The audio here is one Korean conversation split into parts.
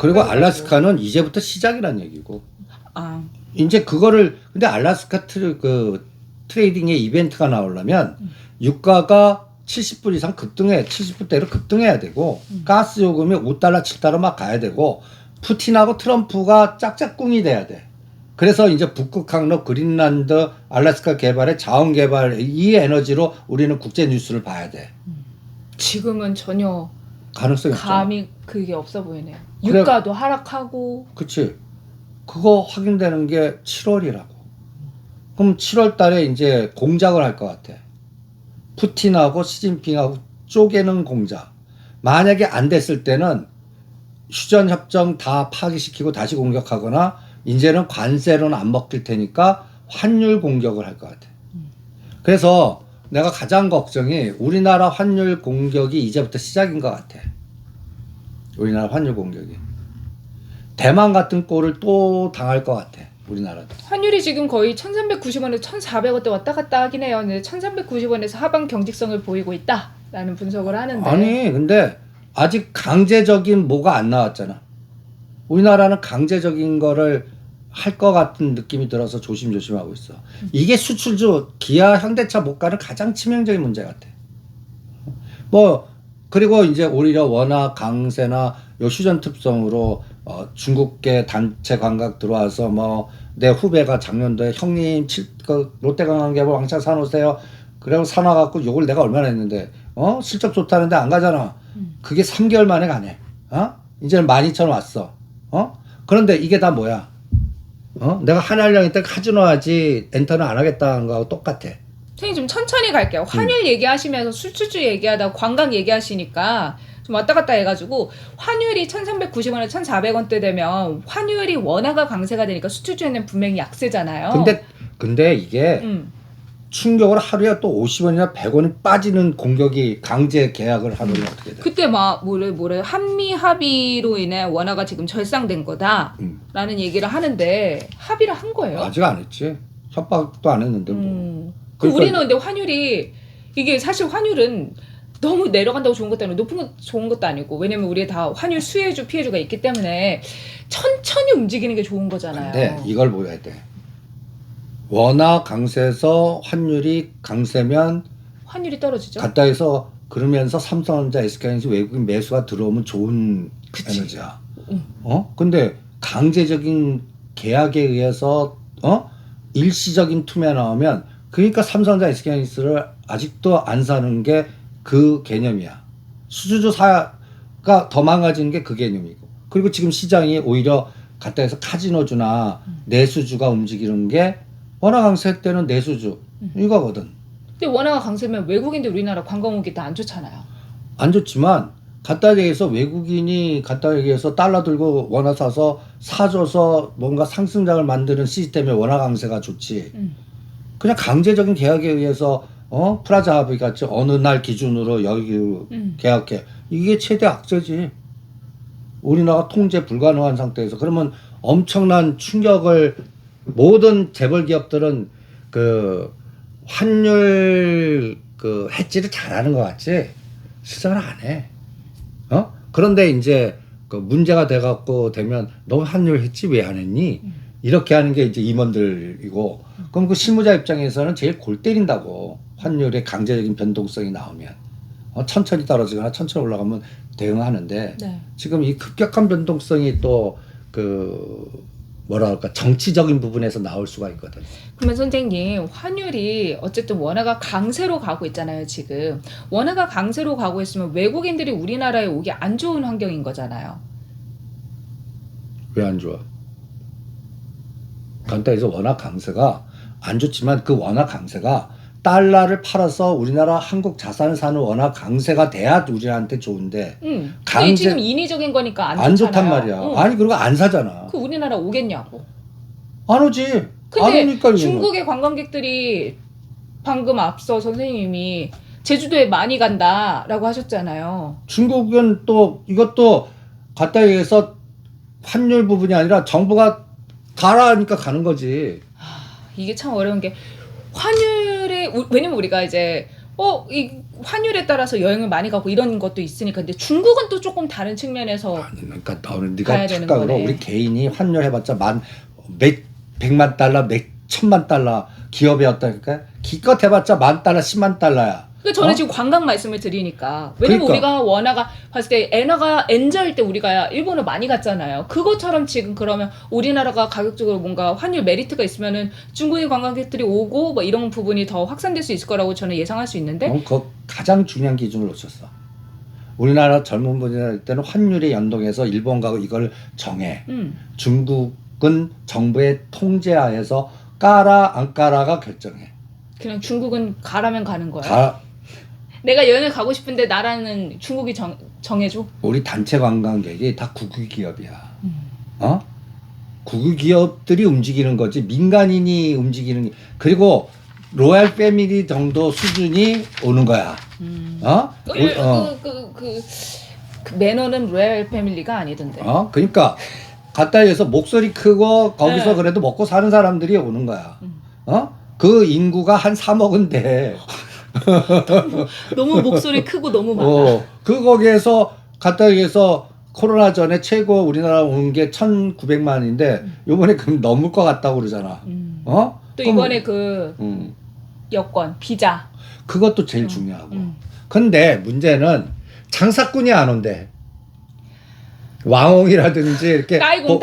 그리고 알래스카는 이제부터 시작이란 얘기고. 아, 이제 그거를 근데 알래스카 트레이딩의 이벤트가 나오려면 유가가 70불 이상 급등해 70불대로 급등해야 되고 가스 요금이 5달러 7달러 막 가야 되고 푸틴하고 트럼프가 짝짝꿍이 돼야 돼. 그래서 이제 북극 항로 그린란드 알래스카 개발의 자원 개발 이 에너지로 우리는 국제 뉴스를 봐야 돼. 지금은 전혀 가능성이 없잖아. 감이 그게 없어 보이네요. 그래. 유가도 하락하고. 그치. 그거 확인되는 게 7월이라고. 그럼 7월 달에 이제 공작을 할 것 같아. 푸틴하고 시진핑하고 쪼개는 공작. 만약에 안 됐을 때는 휴전협정 다 파기시키고 다시 공격하거나 이제는 관세로는 안 먹힐 테니까 환율 공격을 할 것 같아. 그래서 내가 가장 걱정이 우리나라 환율 공격이 이제부터 시작인 것 같아. 우리나라 환율 공격이. 대만 같은 꼴을 또 당할 것 같아. 우리나라도. 환율이 지금 거의 1390원에서 1400원대 왔다 갔다 하긴 해요. 근데 1390원에서 하방 경직성을 보이고 있다라는 분석을 하는데. 아니 근데 아직 강제적인 뭐가 안 나왔잖아. 우리나라는 강제적인 거를 할 것 같은 느낌이 들어서 조심조심하고 있어. 이게 수출주 기아 현대차 못 가는 가장 치명적인 문제 같아. 뭐 그리고 이제 오히려 워낙 강세나 요 휴전 특성으로 중국계 단체 관광 들어와서 뭐 내 후배가 작년도에 형님 롯데관광개발 왕창 사놓으세요. 그래서 사놔갖고 요걸 내가 얼마나 했는데 실적 좋다는데 안 가잖아. 그게 3개월 만에 가네. 이제는 12,000원 왔어. 그런데 이게 다 뭐야? 내가 한알령 때 카지노 하지 엔터는 안 하겠다는 거하고 똑같아. 선생님 좀 천천히 갈게요. 환율 얘기하시면서 수출주 얘기하다 관광 얘기하시니까 좀 왔다 갔다 해가지고 환율이 1390원에서 1400원대 되면 환율이 원화가 강세가 되니까 수출주에는 분명히 약세잖아요. 근데 이게 충격으로 하루에 또 50원이나 100원이 빠지는 공격이 강제 계약을 하면 어떻게 돼? 그때 막 뭐래 한미 합의로 인해 원화가 지금 절상된 거다라는 얘기를 하는데 합의를 한 거예요? 아직 안 했지. 협박도 안 했는데 뭐. 그러니까 우리는 근데 환율이 이게 사실 환율은 너무 내려간다고 좋은 것도 아니고 높은 것 좋은 것도 아니고 왜냐면 우리 다 환율 수혜주 피해주가 있기 때문에 천천히 움직이는 게 좋은 거잖아요. 근데 이걸 보여야 돼. 원화 강세에서 환율이 강세면 환율이 떨어지죠. 갔다 해서 그러면서 삼성전자, SK하이닉스 외국인 매수가 들어오면 좋은 그치. 에너지야. 근데 강제적인 계약에 의해서 일시적인 투매 나오면 그러니까 삼성전자, SK하이닉스를 아직도 안 사는 게 그 개념이야. 수주주 사가 더 망가지는 게 그 개념이고. 그리고 지금 시장이 오히려 갔다 해서 카지노주나 내수주가 움직이는 게 원화 강세 때는 내수주 이거거든. 근데 원화가 강세면 외국인들 우리나라 관광 오기 다 안 좋잖아요. 안 좋지만 갖다 대해서 외국인이 갖다 대해서 달러 들고 원화 사서 사줘서 뭔가 상승장을 만드는 시스템의 원화 강세가 좋지. 그냥 강제적인 계약에 의해서 프라자 합의 같이 어느 날 기준으로 여기 계약해. 이게 최대 악재지. 우리나라 통제 불가능한 상태에서 그러면 엄청난 충격을 모든 재벌 기업들은 그 환율 그 해지를 잘하는 것 같지 실전을 안 해. 그런데 이제 그 문제가 돼갖고 되면 너 환율 해지 왜 안 했니? 이렇게 하는 게 이제 임원들이고 그럼 그 실무자 입장에서는 제일 골 때린다고 환율의 강제적인 변동성이 나오면 천천히 떨어지거나 천천히 올라가면 대응하는데 네. 지금 이 급격한 변동성이 또 그 뭐랄까 정치적인 부분에서 나올 수가 있거든. 그러면 선생님 환율이 어쨌든 원화가 강세로 가고 있잖아요. 지금 원화가 강세로 가고 있으면 외국인들이 우리나라에 오기 안 좋은 환경인 거잖아요. 왜 안 좋아? 간단해서 원화 강세가 안 좋지만 그 원화 강세가 달러를 팔아서 우리나라 한국 자산을 사는 원화 강세가 돼야 우리한테 좋은데 근데 지금 인위적인 거니까 안 좋단 말이야. 아니 그리고 안 사잖아. 그 우리나라 오겠냐고. 안 오지. 안 근데 오니까 중국의 관광객들이 방금 앞서 선생님이 제주도에 많이 간다라고 하셨잖아요. 중국은 또 이것도 갖다 해서 환율 부분이 아니라 정부가 가라니까 가는 거지. 이게 참 어려운 게 환율에 왜냐면 우리가 이제 이 환율에 따라서 여행을 많이 가고 이런 것도 있으니까. 근데 중국은 또 조금 다른 측면에서 아니, 그러니까 너는 네가 가야 되는 착각으로 거네. 우리 개인이 환율 해봤자 몇 백만 달러, 몇 천만 달러 기업이 어떠니까 기껏 해봤자 만 달러, 10만 달러야. 그러니까 저는 어? 지금 관광 말씀을 드리니까. 왜냐면 그러니까. 우리가 원화가 봤을 때 엔화가 엔저일 때 우리가 일본을 많이 갔잖아요. 그것처럼 지금 그러면 우리나라가 가격적으로 뭔가 환율 메리트가 있으면은 중국인 관광객들이 오고 뭐 이런 부분이 더 확산될 수 있을 거라고 저는 예상할 수 있는데. 그 가장 중요한 기준을 놓쳤어. 우리나라 젊은 분들 때는 환율에 연동해서 일본 가고 이걸 정해. 중국은 정부의 통제하에서 까라 안 까라가 결정해. 그냥 중국은 가라면 가는 거야. 내가 여행을 가고 싶은데 나라는 중국이 정해줘. 우리 단체 관광객이 다 국유 기업이야. 국유 기업들이 움직이는 거지 민간인이 움직이는. 그리고 로얄 패밀리 정도 수준이 오는 거야. 그 매너는 로얄 패밀리가 아니던데. 그러니까 가까이에서 목소리 크고 거기서 네. 그래도 먹고 사는 사람들이 오는 거야. 그 인구가 한 3억은 돼. 너무 목소리 크고 너무 많아. 거기에서 가까이에서 코로나 전에 최고 우리나라 온 게 1,900만인데 요번에 그럼 넘을 것 같다고 그러잖아. 또 그럼, 이번에 그 여권, 비자. 그것도 제일 중요하고. 근데 문제는 장사꾼이 안 온대. 왕홍이라든지 이렇게 딸공.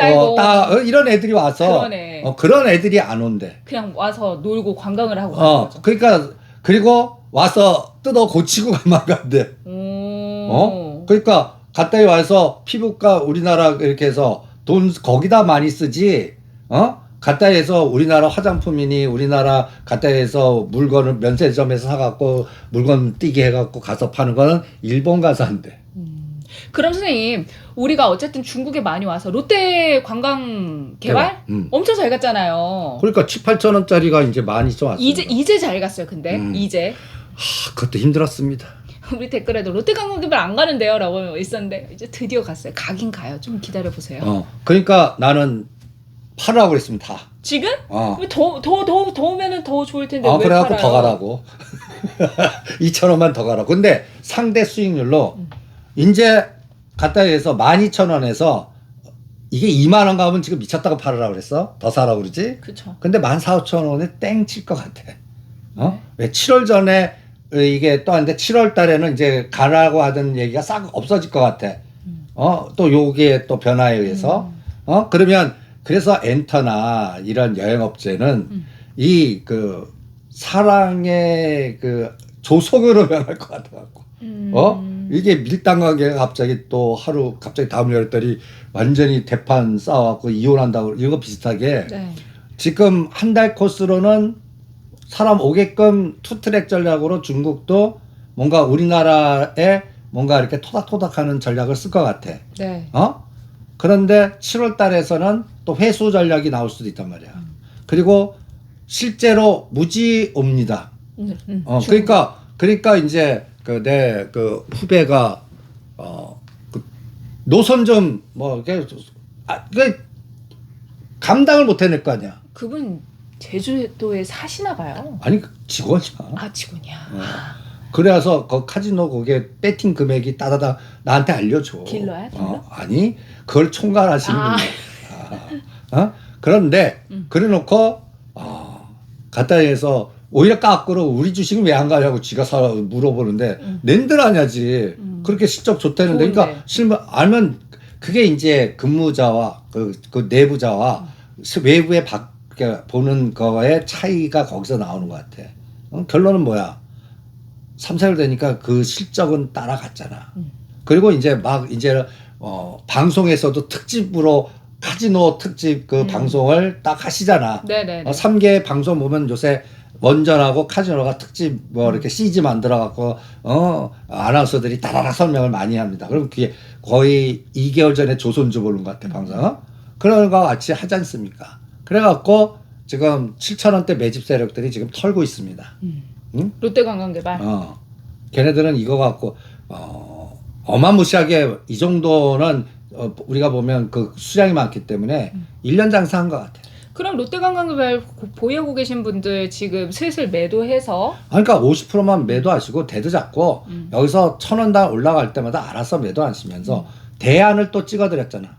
이런 애들이 와서 그러네. 그런 애들이 안 온대. 그냥 와서 놀고 관광을 하고 가는 거죠. 그러니까 그리고 와서 뜯어 고치고 가만 간대. 그러니까 가까이 와서 피부과 우리나라 이렇게 해서 돈 거기다 많이 쓰지. 가까이에서 우리나라 화장품이니 우리나라 가까이에서 물건을 면세점에서 사갖고 물건 띄게 해갖고 가서 파는 거는 일본 가서 한대. 그럼 선생님, 우리가 어쨌든 중국에 많이 와서 롯데 관광 개발 엄청 잘 갔잖아요. 그러니까 7, 8천 원짜리가 이제 많이 좀 왔어요. 이제 잘 갔어요. 근데 이제 그것도 힘들었습니다. 우리 댓글에도 롯데 관광 개발 안 가는데요라고 있었는데 이제 드디어 갔어요. 가긴 가요. 좀 기다려 보세요. 그러니까 나는 팔으라고 그랬으면 다. 지금? 어. 더우면은 더 좋을 텐데 왜 그래갖고 팔아요? 더 가라고. 2,000원만 더 가라고. 근데 상대 수익률로 이제 가까이에서 12,000원에서 이게 2만 원 가면 지금 미쳤다고 팔으라고 그랬어? 더 사라고 그러지? 그쵸. 근데 14,500원에 땡 칠 것 같아. 왜 7월 전에 이게 또 하는데 7월 달에는 이제 가라고 하던 얘기가 싹 없어질 것 같아. 또 요게 또 변화에 의해서. 그러면 그래서 엔터나 이런 여행업체는 이 그 사랑의 그 조속으로 변할 것 같아갖고. 이게 밀당 관계가 갑자기 또 갑자기 다음 열달이 완전히 대판 싸워갖고 이혼한다고 이거 비슷하게. 네. 지금 한 달 코스로는 사람 오게끔 투트랙 전략으로 중국도 뭔가 우리나라에 뭔가 이렇게 토닥토닥하는 전략을 쓸 것 같아. 네. 그런데 7월 달에서는 또 회수 전략이 나올 수도 있단 말이야. 그리고 실제로 무지 옵니다. 그러니까 이제 내 후배가 노선 좀 감당을 못 해낼 거 아니야. 그분 제주도에 사시나 봐요. 아니 직원이야. 직원이야. 그래서 그 카지노 거기에 배팅 금액이 따다다 나한테 알려줘. 딜러야? 딜러? 아니 그걸 총괄하시는 분이야. 그런데 그래놓고 가까이에서 오히려 까꾸로 우리 주식은 왜 안 가냐고 지가 물어보는데 낸들 아냐지. 그렇게 실적 좋다는데. 그러니까 알면 그게 이제 근무자와 그 내부자와 외부에 보는 거에 차이가 거기서 나오는 것 같아. 결론은 뭐야? 3, 4일 되니까 그 실적은 따라갔잖아. 그리고 이제 방송에서도 특집으로 카지노 특집 방송을 딱 하시잖아. 네네. 3개 방송 보면 요새 원전하고 카지노가 특집 이렇게 CG 만들어갖고 아나운서들이 따라락 설명을 많이 합니다. 그럼 그게 거의 2개월 전에 조선주 보는 것 같아 방송. 그런 거 같이 하지 않습니까? 그래갖고 지금 7,000원대 매집 세력들이 지금 털고 있습니다. 롯데 관광개발. 걔네들은 이거 갖고 어마무시하게 이 정도는 우리가 보면 그 수량이 많기 때문에 1년 장사한 것 같아. 그럼 롯데관광발 보유하고 계신 분들 지금 슬슬 매도해서 그러니까 50%만 매도하시고 대도 잡고 여기서 1,000원당 올라갈 때마다 알아서 매도하시면서 대안을 또 찍어드렸잖아.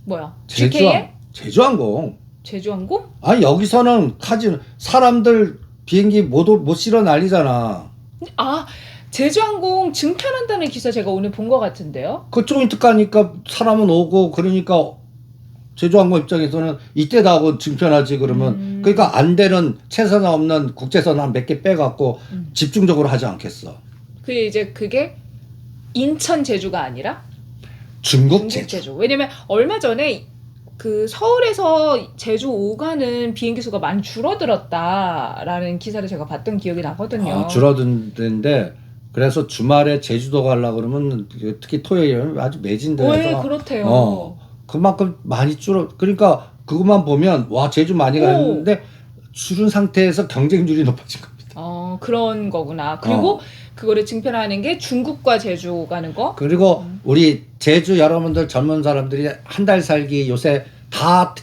뭐야? GK에? 제주항공. 제주항공? 아니 여기서는 카지노 사람들 비행기 못 실어 날리잖아. 아, 제주항공 증편한다는 기사 제가 오늘 본 것 같은데요. 그 조인트 가니까 사람은 오고 그러니까 제주항공 입장에서는 이때다 하고 증편하지 그러면 그러니까 안 되는 최선 없는 국제선 한 몇 개 빼갖고 집중적으로 하지 않겠어. 그게 인천 제주가 아니라 중국 제주. 왜냐면 얼마 전에 그 서울에서 제주 오가는 비행기 수가 많이 줄어들었다라는 기사를 제가 봤던 기억이 나거든요. 줄어든데 그래서 주말에 제주도 가려고 그러면 특히 토요일은 아주 매진돼서 네, 그렇대요. 그만큼 많이 그러니까 그것만 보면 와 제주 많이 가는데 줄은 상태에서 경쟁률이 높아진 겁니다. 그런 거구나. 그리고 그거를 증편하는 게 중국과 제주 가는 거. 그리고 우리 제주 여러분들 젊은 사람들이 한 달 살기 요새 다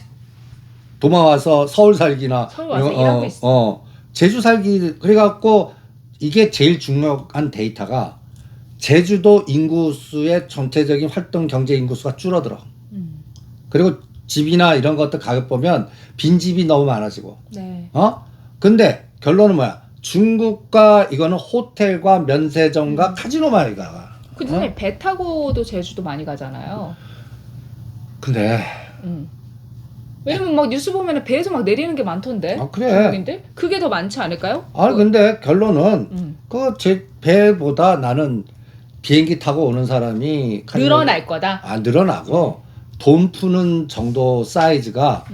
도마와서 서울 살기나 서울 와서 일하고 있어. 제주 살기 그래갖고 이게 제일 중요한 데이터가 제주도 인구수의 전체적인 활동 경제 인구수가 줄어들어. 그리고 집이나 이런 것들 가격 보면 빈집이 너무 많아지고. 네. 근데 결론은 뭐야? 중국과 이거는 호텔과 면세점과 카지노만 가. 근데 배 타고도 제주도 많이 가잖아요. 근데 왜냐면 막 뉴스 보면 배에서 막 내리는 게 많던데. 그래. 중국인들? 그게 더 많지 않을까요? 근데 결론은 제 배보다 나는 비행기 타고 오는 사람이 늘어날 거다. 늘어나고 돈 푸는 정도 사이즈가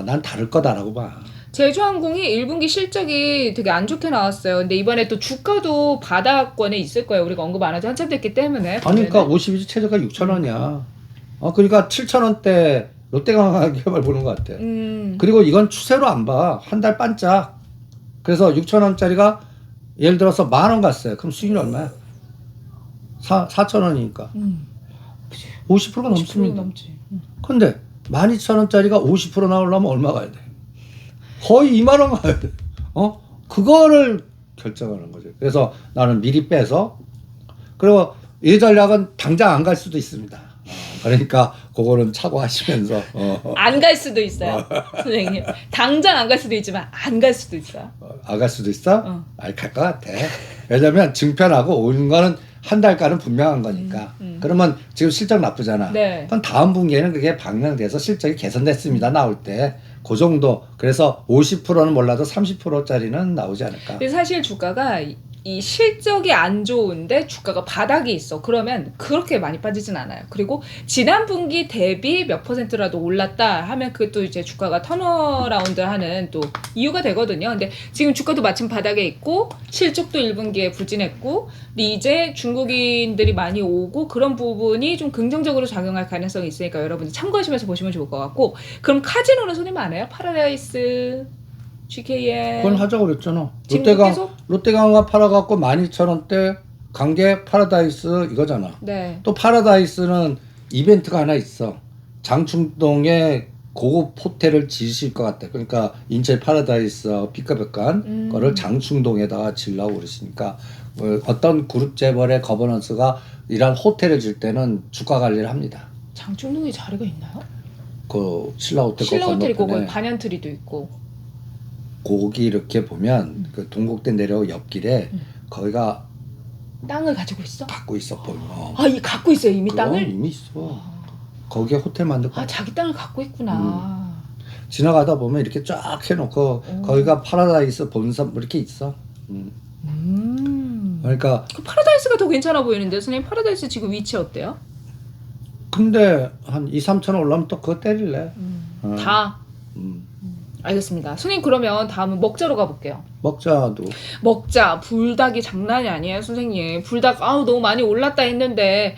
난 다를 거다라고 봐. 제주항공이 1분기 실적이 되게 안 좋게 나왔어요. 근데 이번에 또 주가도 바닥권에 있을 거예요. 우리가 언급 안 하지 한참 됐기 때문에. 그러니까 52주 최저가 6,000원이야. 그러니까 7,000원대 롯데관광개발 보는 것 같아. 그리고 이건 추세로 안 봐. 한 달 반짝. 그래서 6,000원짜리가 예를 들어서 10,000원 갔어요. 그럼 수익률 얼마야? 4,000원이니까. 50%가 넘습니다. 넘지. 근데 12,000원짜리가 50% 나오려면 얼마 가야 돼? 거의 2만 원 가야 돼. 그거를 결정하는 거죠. 그래서 나는 미리 빼서 그리고 이 전략은 당장 안 갈 수도 있습니다. 그러니까 그거는 참고하시면서 안 갈 수도 있어요. 선생님. 당장 안 갈 수도 있지만 안 갈 수도 있어요. 안 갈 수도 있어? 갈 것 같아. 왜냐면 증편하고 오는 거는 한 달간은 분명한 거니까. 그러면 지금 실적 나쁘잖아. 네. 그럼 다음 분기에는 그게 방영돼서 실적이 개선됐습니다. 나올 때. 그 정도. 그래서 50%는 몰라도 30%짜리는 나오지 않을까. 근데 사실 주가가 이 실적이 안 좋은데 주가가 바닥이 있어. 그러면 그렇게 많이 빠지진 않아요. 그리고 지난 분기 대비 몇 %라도 올랐다 하면 그것도 이제 주가가 턴어라운드 하는 또 이유가 되거든요. 근데 지금 주가도 마침 바닥에 있고 실적도 1분기에 부진했고 근데 이제 중국인들이 많이 오고 그런 부분이 좀 긍정적으로 작용할 가능성이 있으니까 여러분들 참고하시면서 보시면 좋을 것 같고 그럼 카지노는 손님 안 해요? 파라다이스 GK에 그건 하자고 그랬잖아. 지금도 계속? 롯데강화 팔아갖고 12,000원대 관계 파라다이스 이거잖아. 네. 또 파라다이스는 이벤트가 하나 있어. 장충동에 고급 호텔을 지으실 것 같아. 그러니까 인체 파라다이스 B급 거를 장충동에다가 지으려고 그러시니까 어떤 그룹 재벌의 거버넌스가 이런 호텔을 질 때는 주가 관리를 합니다. 장충동에 자리가 있나요? 그 신라호텔 신라호텔 있고 건너편에 거기 반얀트리도 있고 거기 이렇게 보면 그 동국대 내려 옆길에 거기가 땅을 가지고 있어? 갖고 있어 보면. 이 갖고 있어요 이미 땅을? 이미 있어. 거기에 호텔 만들고. 자기 땅을 갖고 있구나. 지나가다 보면 이렇게 쫙 해놓고 거기가 파라다이스 본섬 이렇게 있어. 그러니까 그 파라다이스가 더 괜찮아 보이는데 선생님 파라다이스 지금 위치 어때요? 근데 한 2, 3천 원 올라오면 또 그거 때릴래. 다. 알겠습니다. 선생님 그러면 다음은 먹자로 가볼게요. 먹자도. 먹자 불닭이 장난이 아니에요 선생님. 불닭 너무 많이 올랐다 했는데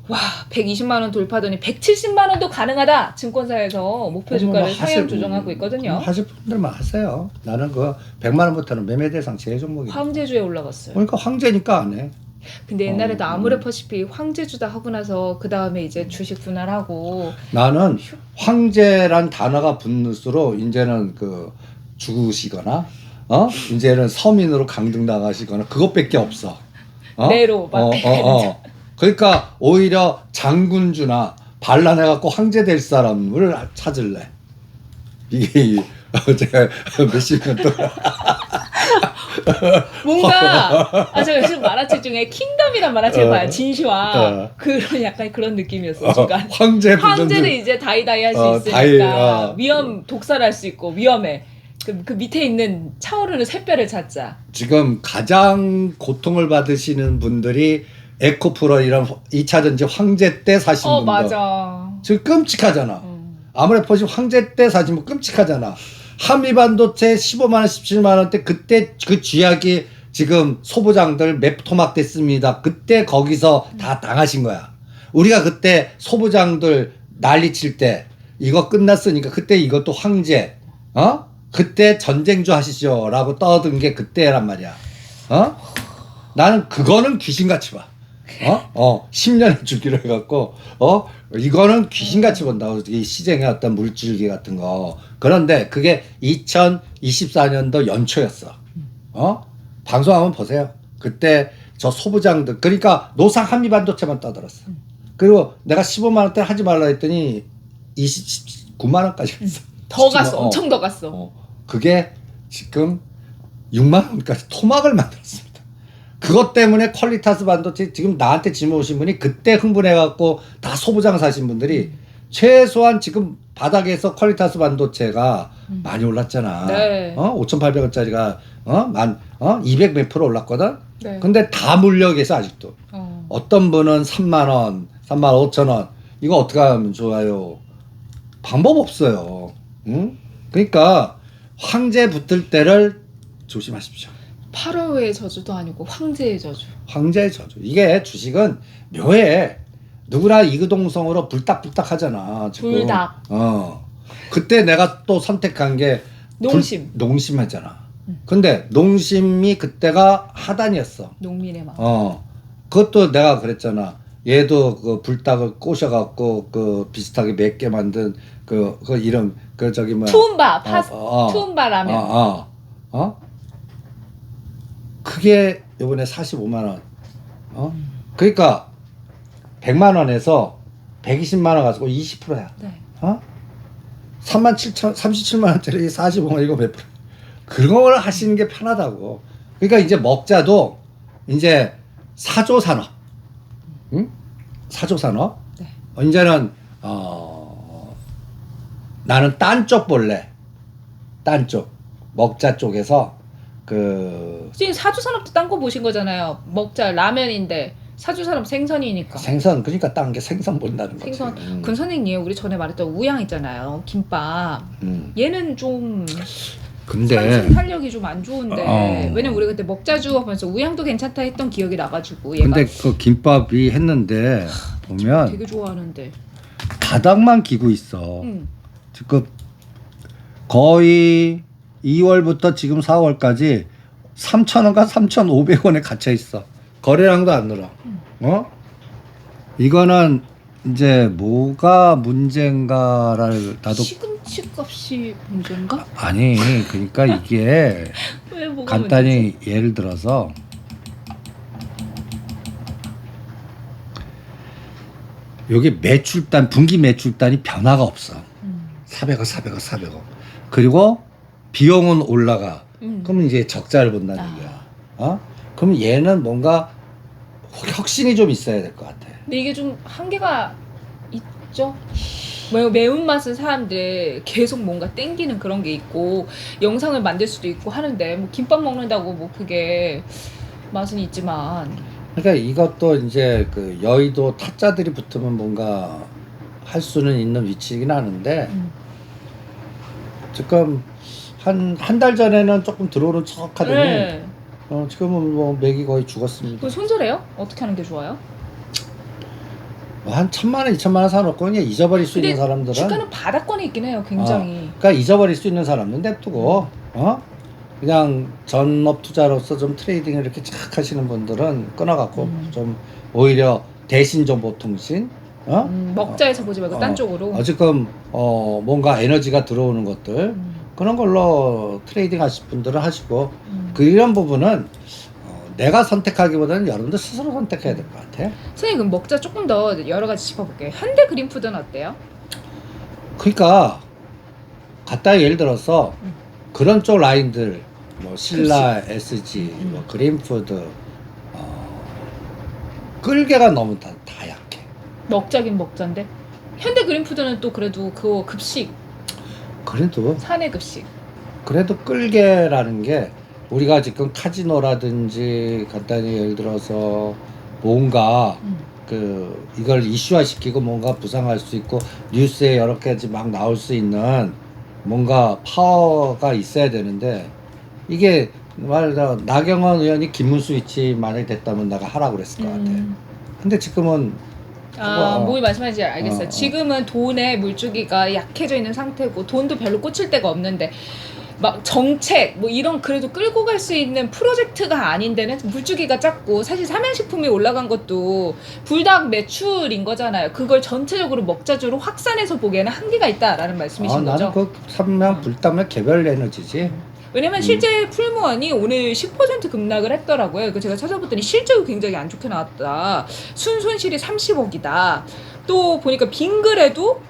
와 120만 원 돌파더니 170만 원도 가능하다. 증권사에서 목표 주가를 상향 조정하고 있거든요. 하실 분들만 하세요. 나는 그 100만 원부터는 매매 대상 제외 종목이야. 황제주에 올라갔어요. 그러니까 황제니까 안 해. 근데 옛날에도 아모레퍼시픽 황제주다 하고 나서 그 다음에 이제 주식 분할하고 나는 황제란 단어가 붙을수록 이제는 그 죽으시거나 이제는 서민으로 강등당하시거나 그것밖에 없어. 내로 막 그러니까 오히려 장군주나 반란해갖고 황제 될 사람을 찾을래. 이게 제가 몇십 년 동안 뭔가 제가 요즘 만화책 중에 킹덤이란 만화책 봐요. 진시황 그런 약간 그런 느낌이었어. 순간 황제는 이제 다이다이 할 수 있으니까 위험 독살할 수 있고 위험해. 그 밑에 있는 차오르는 샛별을 찾자. 지금 가장 고통을 받으시는 분들이 에코프로 이런 2차 전지 황제 때 사신 분들. 맞아. 지금 끔찍하잖아. 아모레퍼시 황제 때 사신 분 끔찍하잖아. 한미반도체 15만 원, 17만 원대 그때 그 쥐약이 지금 소부장들 맵 토막됐습니다. 그때 거기서 다 당하신 거야. 우리가 그때 소부장들 난리칠 때 이거 끝났으니까 그때 이것도 황제 그때 전쟁주 하시죠라고 떠든 게 그때란 말이야. 나는 그거는 귀신같이 봐. 10년을 주기로 해갖고 이거는 귀신같이 본다고. 이 시장의 어떤 물줄기 같은 거. 그런데 그게 2024년도 연초였어. 방송 한번 보세요. 그때 저 소부장들 그러니까 노상 한미반도체만 떠들었어. 그리고 내가 15만 원대 하지 말라 했더니 29만 원까지 갔어. 더 갔어. 엄청 더 갔어. 그게 지금 6만 원까지 토막을 만들었습니다. 그것 때문에 퀄리타스 반도체 지금 나한테 질문 오신 분이 그때 흥분해갖고 다 소부장 사신 분들이 최소한 지금 바닥에서 퀄리타스 반도체가 많이 올랐잖아. 네. 5,800원짜리가 200 몇 프로 올랐거든. 네. 근데 다 물려계서 아직도. 어떤 분은 3만 원, 3만 5천 원. 이거 어떻게 하면 좋아요? 방법 없어요. 응? 그러니까 황제 붙을 때를 조심하십시오. 8호의 저주도 아니고 황제의 저주. 황제의 저주. 이게 주식은 묘해. 누구나 이그동성으로 불딱불딱 하잖아. 지금. 불닭. 그때 내가 또 선택한 게 농심. 농심했잖아. 근데 농심이 그때가 하단이었어. 농민의 마음. 그것도 내가 그랬잖아. 얘도 그 불닭을 꼬셔갖고 그 비슷하게 맵게 만든 그 이름 그 저기 뭐야. 투움바 투움바 라면. 그게 요번에 45만 원. 그러니까 100만 원에서 120만 원 가지고 20%야. 네. 37만 원짜리 45만 원 이거 몇 프로? 그런 걸 하시는 게 편하다고. 그러니까 이제 먹자도 이제 사조 산업. 응? 사조 산업. 네. 이제는 나는 딴 쪽 볼래. 딴 쪽. 먹자 쪽에서 지금 사주산업도 딴 거 보신 거잖아요. 먹자 라면인데 사주산업 생선이니까. 생선 그러니까 딴 게 생선 본다는 거지. 생선. 근 선생님 우리 전에 말했던 우양 있잖아요. 김밥. 얘는 좀 근데 탄력이 좀 안 좋은데 왜냐면 우리 그때 먹자주 하면서 우양도 괜찮다 했던 기억이 나가지고 얘가. 근데 그 김밥이 했는데 보면 되게 좋아하는데 바닥만 기고 있어. 지금 거의 2월부터 지금 4월까지 3,000원과 3,500원에 갇혀 있어. 거래량도 안 늘어. 이거는 이제 뭐가 문제인가를 나도 시금치 값이 문제인가? 아니 그러니까 이게 왜 뭐가 간단히 문제지? 예를 들어서 여기 매출단 분기 매출단이 변화가 없어. 400억. 그리고 비용은 올라가. 그러면 이제 적자를 본다는 얘기야. 그럼 얘는 뭔가 혁신이 좀 있어야 될 것 같아. 근데 이게 좀 한계가 있죠. 매운맛은 사람들 계속 뭔가 땡기는 그런 게 있고 영상을 만들 수도 있고 하는데 뭐 김밥 먹는다고 뭐 그게 맛은 있지만 그러니까 이것도 이제 그 여의도 타짜들이 붙으면 뭔가 할 수는 있는 위치이긴 하는데 지금 한 달 전에는 조금 들어오는 척 하더니 네. 지금은 뭐 맥이 거의 죽었습니다. 그거 손절해요? 어떻게 하는 게 좋아요? 뭐 한 1,000만 원, 2,000만 원 사놓고 그냥 잊어버릴 수 있는 사람들은 주가는 바닥권에 있긴 해요. 굉장히. 그러니까 잊어버릴 수 있는 사람은 냅두고 그냥 전업 투자로서 좀 트레이딩을 이렇게 착 하시는 분들은 끊어갖고 좀 오히려 대신 정보통신, 먹자에서 보지 말고 딴 어, 쪽으로. 지금 뭔가 에너지가 들어오는 것들 그런 걸로 트레이딩 하실 분들은 하시고 그 이런 부분은 내가 선택하기보다는 여러분들 스스로 선택해야 될 것 같아. 선생님 그럼 먹자 조금 더 여러 가지 짚어볼게요. 현대 그린푸드는 어때요? 그러니까 갖다 예를 들어서 그런 쪽 라인들 뭐 신라, SG, 뭐 그린푸드 끌개가 너무 다 약해. 먹자긴 먹자인데 현대 그린푸드는 또 그래도 그거 급식 그래도 사내 급식. 끌개라는 게 우리가 지금 카지노라든지 간단히 예를 들어서 뭔가 이걸 이슈화 시키고 뭔가 부상할 수 있고 뉴스에 여러 가지 막 나올 수 있는 뭔가 파워가 있어야 되는데 이게 말하자 나경원 의원이 김문수 위치 만약에 됐다면 내가 하라고 그랬을 것 같아. 근데 지금은 뭘 말씀하시는지 알겠어요. 지금은 돈의 물주기가 약해져 있는 상태고 돈도 별로 꽂힐 데가 없는데 막 정책 뭐 이런 그래도 끌고 갈 수 있는 프로젝트가 아닌 데는 물주기가 작고 사실 삼양식품이 올라간 것도 불닭 매출인 거잖아요. 그걸 전체적으로 먹자주로 확산해서 보기에는 한계가 있다라는 말씀이신 거죠? 나는 그 삼양 불닭면 개별 에너지지. 왜냐면 실제 풀무원이 오늘 10% 급락을 했더라고요. 그 제가 찾아봤더니 실적이 굉장히 안 좋게 나왔다. 순손실이 30억이다. 또 보니까 빙그레도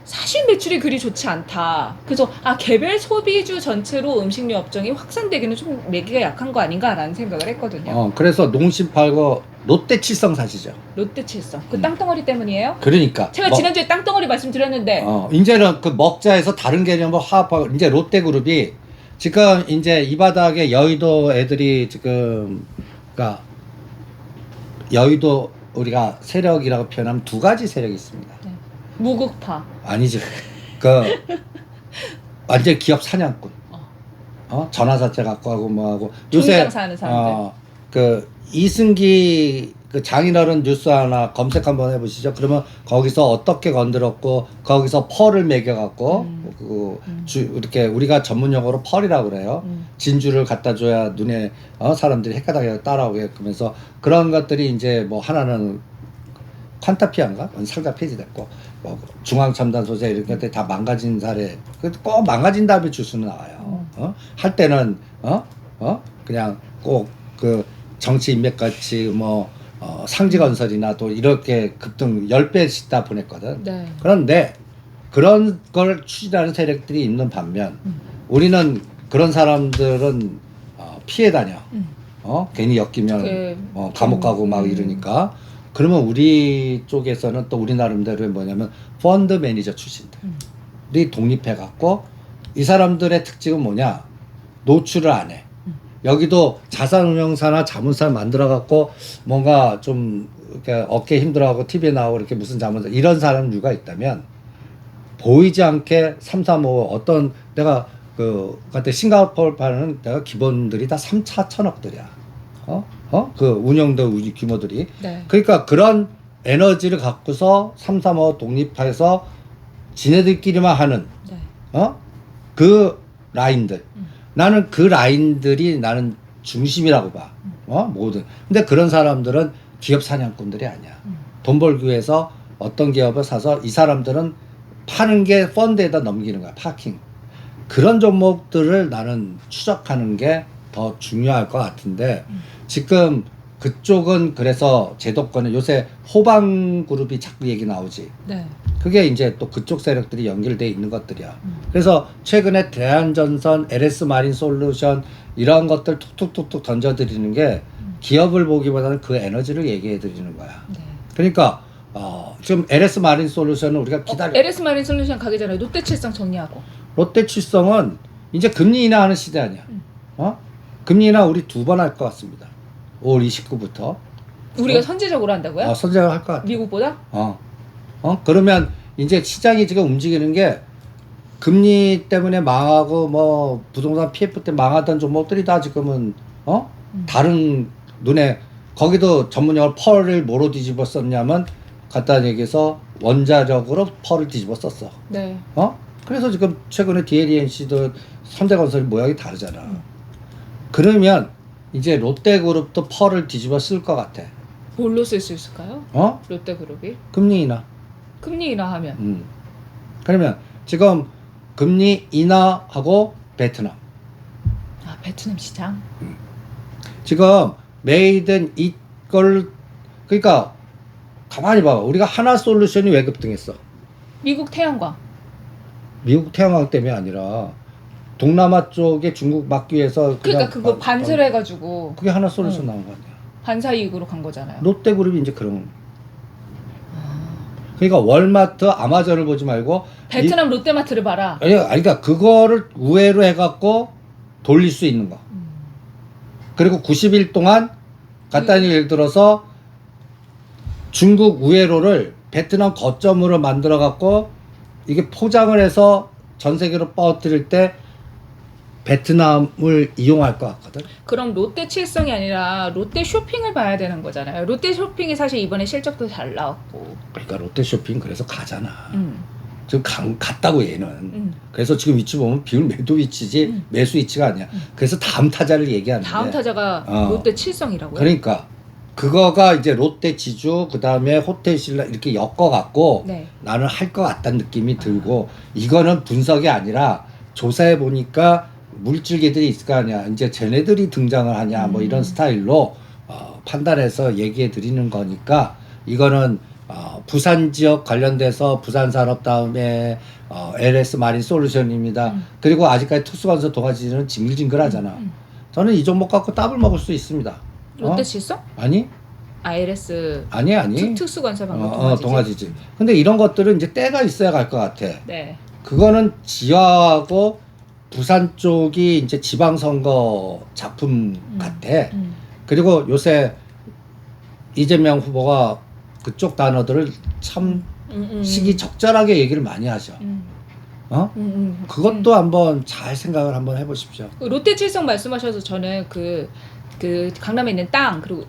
사실 매출이 그리 좋지 않다. 그래서 개별 소비주 전체로 음식료 업종이 확산되기는 좀 매기가 약한 거 아닌가라는 생각을 했거든요. 그래서 농심 팔고 롯데칠성 사시죠. 롯데칠성. 그 땅덩어리 때문이에요? 그러니까 제가 지난주에 땅덩어리 말씀드렸는데 이제는 그 먹자에서 다른 개념을 화합하고 이제 롯데그룹이 지금 이제 이 바닥에 여의도 애들이 지금 그러니까 여의도 우리가 세력이라고 표현하면 두 가지 세력이 있습니다. 네. 무극파. 아니지. 그 완전 기업 사냥꾼. 전화사채 갖고 하고 뭐 하고 요새 종장사하는 사람들. 그 이승기 그 장인어른 뉴스 하나 검색 한번 해보시죠. 그러면 거기서 어떻게 건드렸고 거기서 펄을 매겨갖고 이렇게 우리가 전문 용어로 펄이라고 그래요. 진주를 갖다 줘야 눈에 사람들이 헷갈하게 따라오게 그러면서 그런 것들이 이제 뭐 하나는 퀀타피아인가 상자 폐지됐고 뭐 중앙첨단소재 이런 것들이 다 망가진 사례. 꼭 망가진 다음에 주스는 나와요. 할 때는 그냥 꼭 그 정치 인맥같이 뭐 상지건설이나 또 이렇게 급등 10배씩 다 보냈거든. 네. 그런데 그런 걸 추진하는 세력들이 있는 반면 우리는 그런 사람들은 피해 다녀. 괜히 엮이면 감옥 가고 막 이러니까. 그러면 우리 쪽에서는 또 우리 나름대로 뭐냐면 펀드 매니저 출신들이 독립해 갖고 이 사람들의 특징은 뭐냐? 노출을 안 해. 여기도 자산운용사나 자문사를 만들어 갖고 뭔가 좀 이렇게 어깨 힘들어하고 TV에 나오고 이렇게 무슨 자문사 이런 사람 류가 있다면 보이지 않게 3, 3, 5 어떤 내가 그때 싱가포르 파는 내가 기본들이 다 3, 4천억들이야. 그 운영도 규모들이. 네. 그러니까 그런 에너지를 갖고서 3, 3, 5 독립해서 지네들끼리만 하는 그 라인들. 나는 그 라인들이 나는 중심이라고 봐. 모든. 근데 그런 사람들은 기업 사냥꾼들이 아니야. 돈 벌기 위해서 어떤 기업을 사서 이 사람들은 파는 게 펀드에다 넘기는 거야. 파킹. 그런 종목들을 나는 추적하는 게 더 중요할 것 같은데 지금 그쪽은 그래서 제도권에 요새 호방그룹이 자꾸 얘기 나오지. 네. 그게 이제 또 그쪽 세력들이 연결돼 있는 것들이야. 그래서 최근에 대한전선, LS 마린 솔루션 이런 것들 툭툭툭툭 던져드리는 게 기업을 보기보다는 그 에너지를 얘기해 드리는 거야. 네. 그러니까 지금 LS 마린 솔루션은 우리가 기다려. LS 마린 솔루션 가기 전에 롯데칠성 정리하고. 롯데칠성은 이제 금리 인하하는 시대 아니야. 금리 인하 우리 2번 할 것 같습니다. 5월 29부터. 우리가 선제적으로 한다고요? 선제를 할 것 같아. 미국보다? 그러면 이제 시장이 지금 움직이는 게 금리 때문에 망하고 뭐 부동산 PF 때 망하던 종목들이 다 지금은 다른 눈에 거기도 전문용어로 펄을 뭐로 뒤집어 썼냐면 간단히 얘기해서 원자력으로 펄을 뒤집어 썼어. 네. 그래서 지금 최근에 DLNC도 현대건설이 모양이 다르잖아. 그러면 이제 롯데그룹도 펄을 뒤집어 쓸 것 같아. 뭘로 쓸 수 있을까요? 어? 롯데그룹이 금리 인하. 금리 인하하면 그러면 지금 금리 인하하고 베트남. 아 베트남 시장. 지금 메이든 이걸 그러니까 가만히 봐봐. 우리가 하나솔루션이 왜 급등했어? 미국 태양광. 미국 태양광 때문에 아니라 동남아 쪽에 중국 막기 위해서 그러니까 그거 반세를 해가지고 그게 하나솔루션 나온 거 아니야. 반사 이익으로 간 거잖아요. 롯데그룹이 이제 그런. 그러니까 월마트, 아마존을 보지 말고 베트남 롯데마트를 봐라. 아니, 그러니까 그거를 우회로 해갖고 돌릴 수 있는 거. 그리고 90일 동안 간단히 예를 들어서 중국 우회로를 베트남 거점으로 만들어갖고 이게 포장을 해서 전 세계로 뻗어뜨릴 때 베트남을 이용할 것 같거든. 그럼 롯데 칠성이 아니라 롯데 쇼핑을 봐야 되는 거잖아요. 롯데 쇼핑이 사실 이번에 실적도 잘 나왔고. 그러니까 롯데 쇼핑 그래서 가잖아. 지금 갔다고 얘는. 그래서 지금 위치 보면 비율 매도 위치지 매수 위치가 아니야. 그래서 다음 타자를 얘기하는데. 다음 타자가 롯데 칠성이라고요? 그러니까 그거가 이제 롯데 지주 그다음에 호텔신라 이렇게 엮어갖고 네. 나는 할 것 같다는 느낌이 들고 이거는 분석이 아니라 조사해 보니까 물질개들이 있을 거 아니야. 이제 쟤네들이 등장을 하냐 뭐 이런 스타일로 판단해서 얘기해 드리는 거니까 이거는 부산 지역 관련돼서 부산산업 다음에 LS 마린 솔루션입니다. 그리고 아직까지 투수건설 도가지는 징글징글하잖아. 저는 이 종목 갖고 더블 먹을 수 있습니다. 롯데 칠성? 아니? ILS 아니. 특수건설 방금 동아지지. 근데 이런 것들은 이제 때가 있어야 갈 것 같아. 네. 그거는 지화하고 부산 쪽이 이제 지방선거 작품 같아. 그리고 요새 이재명 후보가 그쪽 단어들을 참 시기 적절하게 얘기를 많이 하죠. 그것도 한번 잘 생각을 한번 해보십시오. 롯데 칠성 말씀하셔서 저는 그 강남에 있는 땅 그리고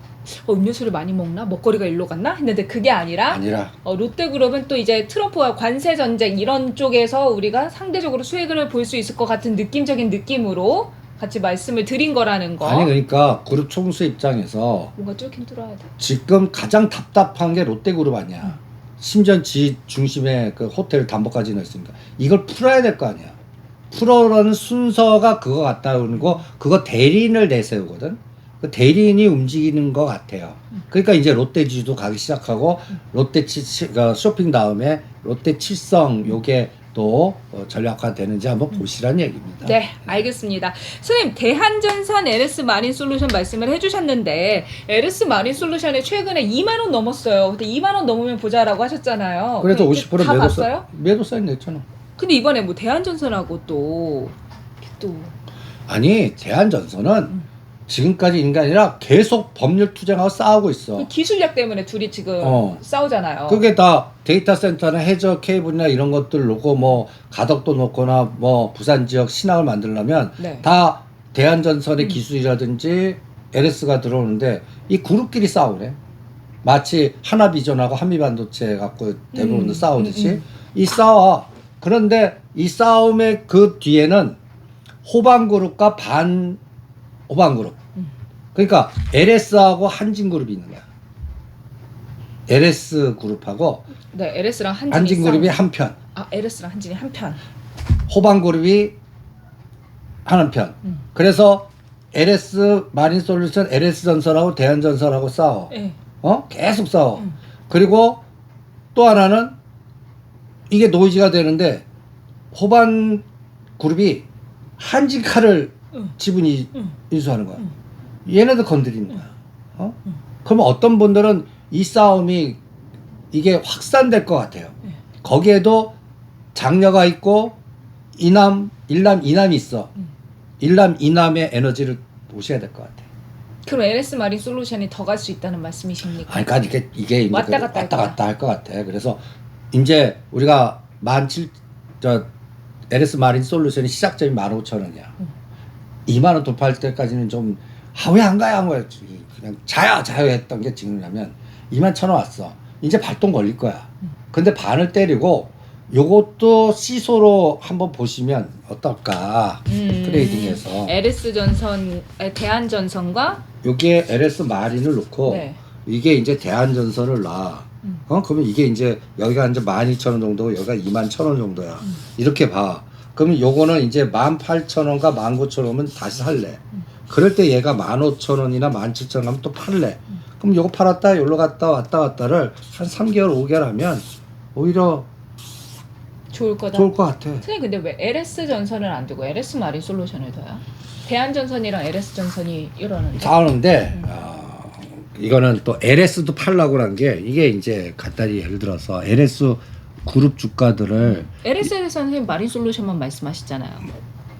음료수를 많이 먹나 먹거리가 일로 갔나 했는데 그게 아니라 롯데그룹은 또 이제 트럼프와 관세 전쟁 이런 쪽에서 우리가 상대적으로 수익을 볼 수 있을 것 같은 느낌적인 느낌으로 같이 말씀을 드린 거라는 거. 아니 그러니까 그룹 총수 입장에서 뭔가 뚫긴 뚫어야 돼. 지금 가장 답답한 게 롯데그룹 아니야. 심지어 지 중심에 그 호텔 담보까지 넣었으니까 이걸 풀어야 될 거 아니야. 풀어라는 순서가 그거 같다 그러는 거 그거 대리인을 내세우거든. 그 대리인이 움직이는 것 같아요. 그러니까 이제 롯데지주도 가기 시작하고 롯데 쇼핑 다음에 롯데 칠성 요게 또 전략화 되는지 한번 보시라는 얘기입니다. 네, 알겠습니다. 선생님, 대한전선 LS 마린 솔루션 말씀을 해주셨는데 LS 마린 솔루션에 최근에 2만 원 넘었어요. 근데 2만 원 넘으면 보자라고 하셨잖아요. 그래서 50% 다 매도 봤어요? 매도 사인 냈잖아. 근데 이번에 뭐 대한전선하고 또 아니 대한전선은 지금까지 인간이라 계속 법률 투쟁하고 싸우고 있어. 그 기술력 때문에 둘이 지금 싸우잖아요. 그게 다 데이터 센터나 해저 케이블이나 이런 것들 놓고 뭐 가덕도 놓거나 뭐 부산 지역 신항을 만들려면 다 대한전선의 기술이라든지 LS가 들어오는데 이 그룹끼리 싸우네. 마치 하나비전하고 한미반도체 갖고 대부분 싸우듯이 이 싸워. 그런데 이 싸움의 그 뒤에는 호방그룹과 반호방그룹. 그러니까 LS하고 한진그룹이 있는 거야. LS그룹하고 네, LS랑 한진그룹이 한편. LS랑 한진이 한편. 호방그룹이 한편. 그래서 LS 마린솔루션, LS전선하고 대한전선하고 싸워. 네. 계속 싸워. 그리고 또 하나는 이게 노이즈가 되는데 호반그룹이 한진카를 지분이 인수하는 거야. 얘네들 건드리는 거야. 그러면 어떤 분들은 이 싸움이 이게 확산될 것 같아요. 거기에도 장녀가 있고 일남 이남이 있어. 일남 이남의 에너지를 보셔야 될 것 같아요. 그럼 LS 마린 솔루션이 더 갈 수 있다는 말씀이십니까? 아니, 그러니까 이게 이제 왔다 갔다 할 것 같아. 그래서 이제 우리가 LS 마린 솔루션이 시작점이 15,000원이야. 2만 원 돌파할 때까지는 좀 왜 안 가요? 그냥 자요 했던 게 지금이라면 21,000원 왔어. 이제 발동 걸릴 거야. 근데 반을 때리고 요것도 시소로 한번 보시면 어떨까 트레이딩에서. LS 전선, 대한전선과 요게 LS 마린을 놓고 네. 이게 이제 대한전선을 놔. 그러면 이게 이제 여기가 이제 12,000원 정도고 여기가 21,000원 정도야. 이렇게 봐. 그러면 요거는 이제 18,000원과 19,000원은 다시 살래. 그럴 때 얘가 15,000원이나 17,000원 하면 또 팔래. 그럼 요거 팔았다 여기로 갔다 왔다 갔다를 한 3개월 5개월 하면 오히려 좋을 거다. 좋을 것 같아. 선생님 근데 왜 LS 전선을 안 두고 LS 마린 솔루션을 둬요? 대한전선이랑 LS 전선이 이러는데. 싸우는데 이거는 또 LS도 팔라고 한 게 이게 이제 간단히 예를 들어서 LS 그룹 주가들을 LS에서 선생님 마린 솔루션만 말씀하시잖아요.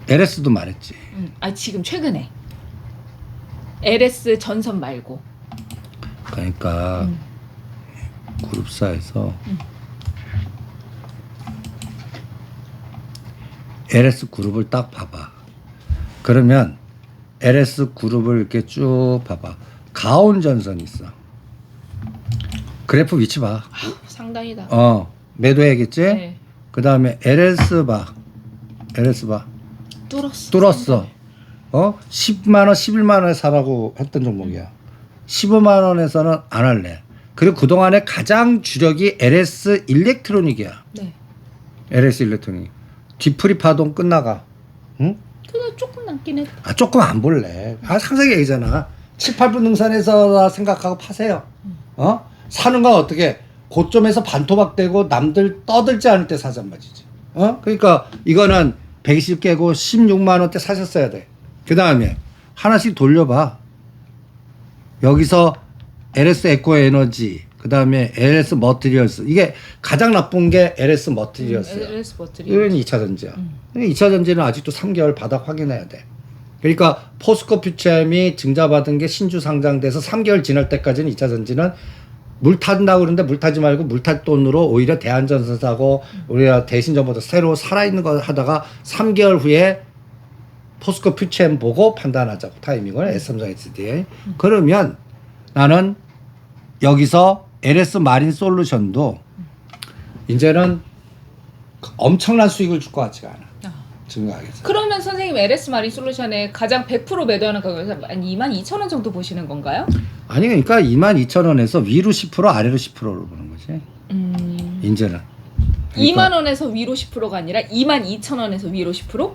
LS도 말했지. 아 지금 최근에 LS 전선 말고. 그러니까 그룹사에서 LS 그룹을 딱 봐봐. 그러면 LS 그룹을 이렇게 쭉 봐봐. 가온 전선이 있어. 그래프 위치 봐. 상당히다. 매도해야겠지? 네. 그 다음에 LS 봐. LS 봐. 뚫었어. 10만 원, 11만 원에 사라고 했던 종목이야. 15만 원에서는 안 할래. 그리고 그동안에 가장 주력이 LS 일렉트로닉이야. 네. LS 일렉트로닉. 뒤풀이 파동 끝나가. 응? 그거 조금 남긴 했다. 조금 안 볼래. 항상 얘기잖아. 7, 8분 능선에서 생각하고 파세요. 사는 건 어떻게 고점에서 반토막 되고 남들 떠들지 않을 때 사잔 말이지. 그러니까 이거는 120 깨고 16만 원대 사셨어야 돼. 그 다음에 하나씩 돌려봐. 여기서 LS 에코 에너지, 그 다음에 LS 머티리얼스. 이게 가장 나쁜 게 LS 머티리얼스야. LS 머티리얼스. 이건 2차 전지야. 2차 전지는 아직도 3개월 바닥 확인해야 돼. 그러니까 포스코 퓨처엠이 증자받은 게 신주 상장돼서 3개월 지날 때까지는 2차 전지는 물 탄다고 그러는데 물 타지 말고 물 탈 돈으로 오히려 대한전선 사고 우리가 대신전보다 새로 살아있는 거 하다가 3개월 후에 포스코 퓨처엠 보고 판단하자고 타이밍을 S3장 그러면 나는 여기서 LS 마린 솔루션도 이제는 엄청난 수익을 줄 것 같지가 않아. 지금 가격에서. 그러면 선생님 LS 마린 솔루션에 가장 100% 매도하는 가격에서 한 22,000원 정도 보시는 건가요? 아니 그러니까 22,000원에서 위로 10% 아래로 10%를 보는 거지. 이제는. 그러니까 2만 원에서 위로 10%가 아니라 22,000원에서 위로 10%?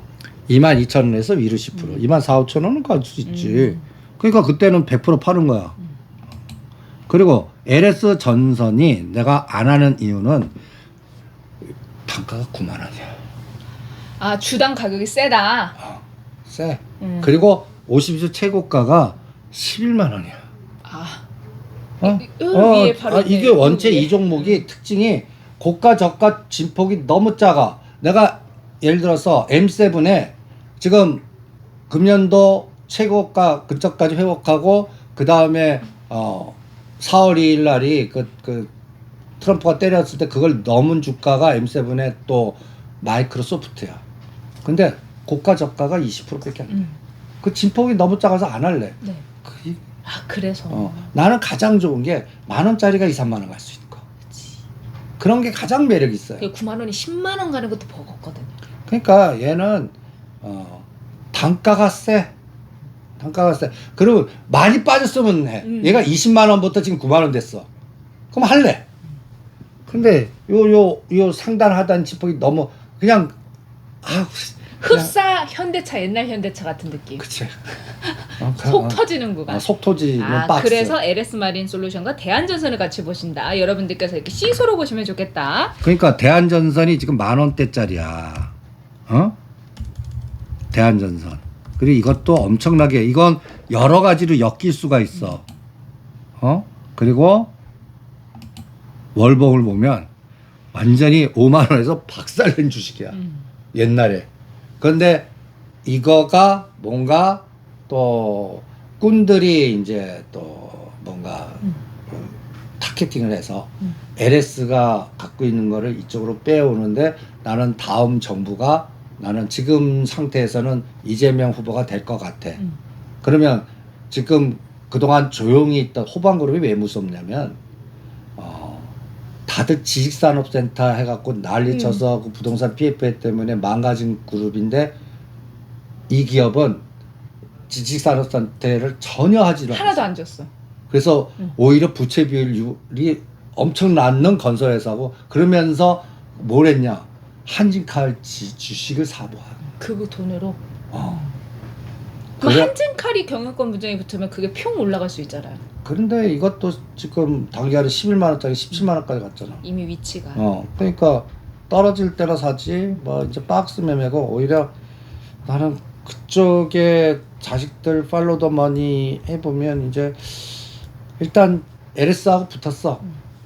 22,000원에서 위로 10%. 24,000원은 갈 수 있지. 그러니까 그때는 100% 파는 거야. 그리고 LS 전선이 내가 안 하는 이유는 단가가 9만 원이야. 아 주당 가격이 세다. 세. 그리고 50주 최고가가 11만 원이야. 위에 바로 있네. 이게 원체 위에. 이 종목이 특징이 고가 저가 진폭이 너무 작아. 내가 예를 들어서 M7에 지금 금년도 최고가 근처까지 회복하고 그 다음에 4월 2일 날이 그 트럼프가 때렸을 때 그걸 넘은 주가가 M7의 또 마이크로소프트야. 근데 고가 저가가 20%밖에 안 돼. 그 진폭이 너무 작아서 안 할래. 네. 그래서 나는 가장 좋은 게 10,000원짜리가 2, 3만 원 갈 수 있는 거. 그런 게 가장 매력 있어요. 9만 원이 10만 원 가는 것도 버겁거든요. 그러니까 얘는 단가가 세. 단가가 세. 그리고 많이 빠졌으면 해. 얘가 20만 원부터 지금 9만 원 됐어. 그럼 할래. 근데 요 상단 하단 진폭이 너무 그냥 흡사 현대차 옛날 현대차 같은 느낌. 그치. 속 터지는 구간. 속 터지는 박스. 그래서 LS 마린 솔루션과 대한전선을 같이 보신다. 여러분들께서 이렇게 시소로 보시면 좋겠다. 그러니까 대한전선이 지금 10,000원대짜리야. 대한전선. 그리고 이것도 엄청나게 이건 여러 가지로 엮일 수가 있어. 그리고 월봉을 보면 완전히 5만 원에서 박살낸 주식이야. 옛날에. 그런데 이거가 뭔가 또 꾼들이 이제 또 뭔가 타겟팅을 해서 LS가 갖고 있는 거를 이쪽으로 빼오는데 나는 다음 정부가 나는 지금 상태에서는 이재명 후보가 될 것 같아. 그러면 지금 그동안 조용히 있던 호방그룹이 왜 무섭냐면 다들 지식산업센터 해갖고 난리쳐서 그 부동산 PFA 때문에 망가진 그룹인데 이 기업은 지식산업센터를 전혀 하지를 하나도 않았어요. 안 줬어. 그래서 오히려 부채 비율이 엄청 낮는 건설회사고 그러면서 뭘 했냐 한진칼 주식을 사모아. 그 돈으로. 그 그래- 한진칼이 경영권 분쟁이 붙으면 그게 평 올라갈 수 있잖아요. 그런데 이것도 지금 단기간에 11만 원짜리 17만 원까지 갔잖아. 이미 위치가. 그러니까 떨어질 때라 사지 뭐 이제 박스 매매고 오히려 나는 그쪽에 자식들 팔로우 더 머니 해보면 이제 일단 LS하고 붙었어.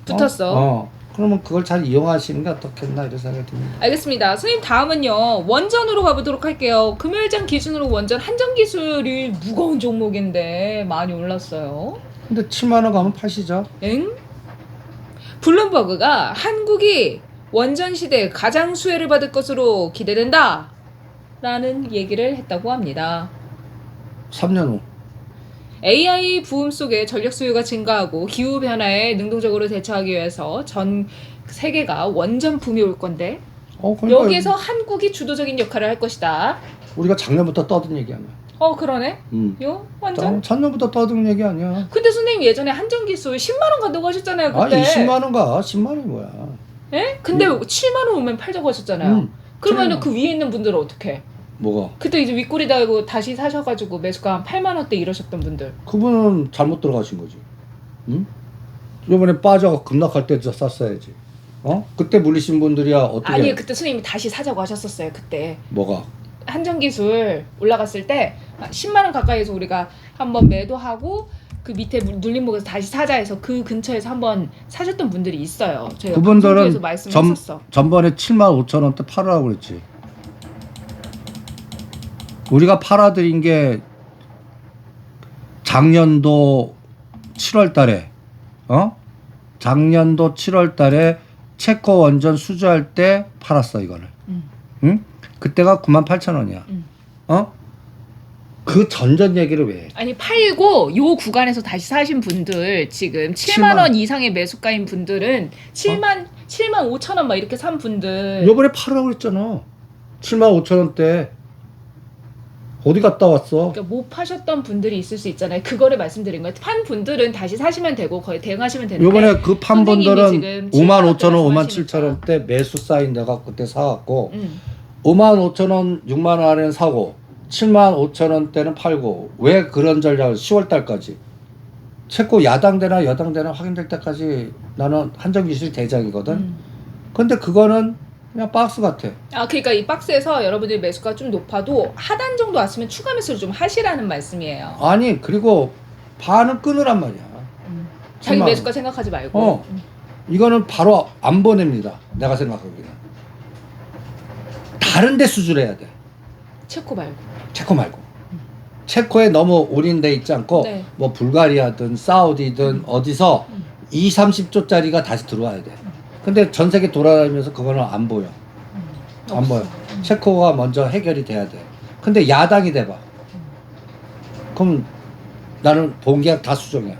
붙었어. 그러면 그걸 잘 이용하시는 게 어떻겠나 이런 생각이 듭니다. 알겠습니다. 선생님 다음은요. 원전으로 가보도록 할게요. 금요일장 기준으로 원전 한전기술이 무거운 종목인데 많이 올랐어요. 근데 7만 원 가면 파시죠. 엥? 블룸버그가 한국이 원전 시대에 가장 수혜를 받을 것으로 기대된다 라는 얘기를 했다고 합니다. 3년 후. AI 부음 속에 전력 수요가 증가하고 기후 변화에 능동적으로 대처하기 위해서 전 세계가 원전 붐이 올 건데 그러니까 여기에서 한국이 주도적인 역할을 할 것이다. 우리가 작년부터 떠든 얘기 아니야. 그러네. 요 완전. 작년부터 떠든 얘기 아니야. 근데 선생님 예전에 한전기술 10만 원 간다고 하셨잖아요 그때. 20만 원가? 10만 원이 뭐야? 예? 근데 7만 원 오면 팔자고 하셨잖아요. 그러면 그 위에 있는 분들은 어떻게? 뭐가? 그때 이제 윗꼬리 달고 다시 사셔가지고 매수가 한 8만 원대 이러셨던 분들. 그분은 잘못 들어가신 거지. 응? 이번에 빠져 급락할 때 샀어야지. 그때 물리신 분들이야 어떻게? 아니 그때 선생님이 다시 사자고 하셨었어요 그때. 뭐가? 한전기술 올라갔을 때 10만 원 가까이에서 우리가 한번 매도하고 그 밑에 눌림목에서 다시 사자 해서 그 근처에서 한번 사셨던 분들이 있어요. 저희가 그분들은 방송에서 말씀했었어. 전번에 7만 5천 원대 팔으라고 그랬지. 우리가 팔아드린 게 작년도 7월 달에 작년도 7월 달에 체코 원전 수주할 때 팔았어 이거를. 응? 그때가 98,000원이야. 그 전전 얘기를 왜 해? 아니 팔고 요 구간에서 다시 사신 분들 지금 7만 원 이상의 매수가인 분들은 7만 5천 원 막 이렇게 산 분들 요번에 팔으라고 그랬잖아. 7만 5천 원대. 어디 갔다 왔어? 그러니까 못 파셨던 분들이 있을 수 있잖아요. 그거를 말씀드린 거예요. 판 분들은 다시 사시면 되고 거의 대응하시면 되는데 요번에 그 판 분들은 5만 5천 원, 5만 말씀하시니까. 7천 원대 매수 사인 내가 그때 사갖고 5만 5천 원, 6만 원 안에는 사고 7만 5천 원대는 팔고 왜 그런 전략을 10월 달까지 체코 야당대나 여당대나 확인될 때까지 나는 한전기술이 대장이거든. 근데 그거는 그냥 박스 같아. 그러니까 이 박스에서 여러분들이 매수가 좀 높아도 하단 정도 왔으면 추가 매수를 좀 하시라는 말씀이에요. 아니 그리고 반은 끊으란 말이야. 자기 3만 매수가 생각하지 말고. 이거는 바로 안 보냅니다. 내가 생각하기는. 다른 데 수주를 해야 돼. 체코 말고. 체코 말고. 체코에 너무 올인돼 있지 않고 네. 뭐 불가리아든 사우디든 어디서 2, 30조짜리가 다시 들어와야 돼. 근데 전 세계 돌아다니면서 그거는 안 보여. 안 보여. 체코가 먼저 해결이 돼야 돼. 근데 야당이 돼봐. 그럼 나는 본계약 다 수정이야.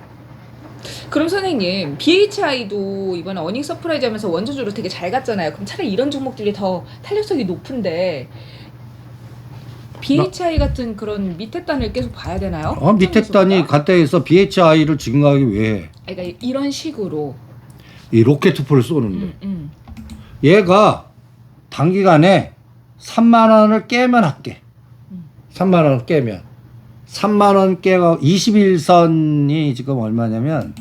그럼 선생님 BHI도 이번에 어닝 서프라이즈 하면서 원전주로 되게 잘 갔잖아요. 그럼 차라리 이런 종목들이 더 탄력성이 높은데 BHI 같은 그런 밑에 단을 계속 봐야 되나요? 밑에 단이 가까이서 BHI를 증가하기 위해 그러니까 이런 식으로 이 로켓포를 쏘는데 얘가 단기간에 3만 원을 깨면 할게. 3만 원을 깨면 3만 원 깨가 21선이 지금 얼마냐면